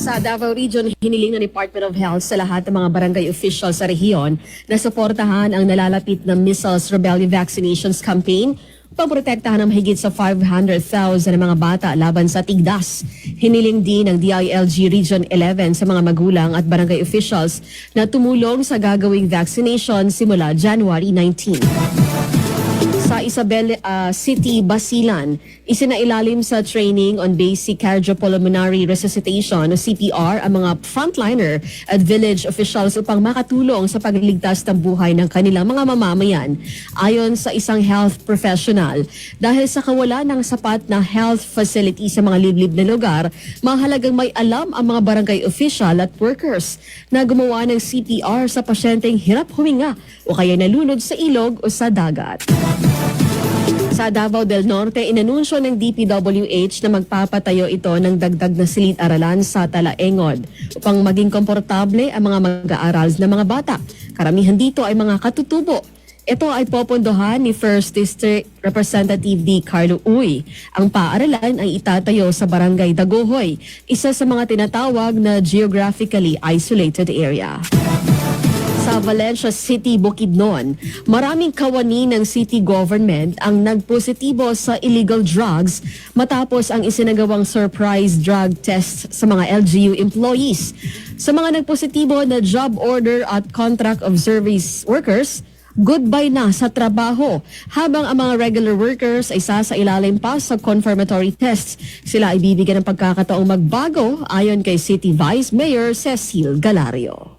Sa Davao Region, hiniling ng Department of Health sa lahat ng mga barangay officials sa rehiyon na suportahan ang nalalapit na Measles Rubella Vaccinations Campaign upang protektahan ng mahigit sa 500,000 na mga bata laban sa tigdas. Hiniling din ng DILG Region 11 sa mga magulang at barangay officials na tumulong sa gagawing vaccination simula January 19. Sa Isabel City, Basilan, isinailalim sa Training on Basic Cardiopulmonary Resuscitation o CPR ang mga frontliner at village officials upang makatulong sa pagligtas ng buhay ng kanilang mga mamamayan. Ayon sa isang health professional, dahil sa kawalan ng sapat na health facility sa mga liblib na lugar, mahalagang may alam ang mga barangay official at workers na gumawa ng CPR sa pasyenteng hirap huminga o kaya nalunod sa ilog o sa dagat. Sa Davao del Norte, inanunsyo ng DPWH na magpapatayo ito ng dagdag na silid-aralan sa Talaengod upang maging komportable ang mga mag-aaral na mga bata. Karamihan dito ay mga katutubo. Ito ay popondohan ni First District Representative D. Carlo Uy. Ang paaralan ay itatayo sa Barangay Dagohoy, isa sa mga tinatawag na geographically isolated area. Sa Valencia City, Bukidnon, maraming kawani ng city government ang nagpositibo sa illegal drugs matapos ang isinagawang surprise drug test sa mga LGU employees. Sa mga nagpositibo na job order at contract of service workers, goodbye na sa trabaho. Habang ang mga regular workers ay sasailalim pa sa confirmatory tests, sila ay bibigyan ng pagkakataong magbago ayon kay City Vice Mayor Cecil Galario.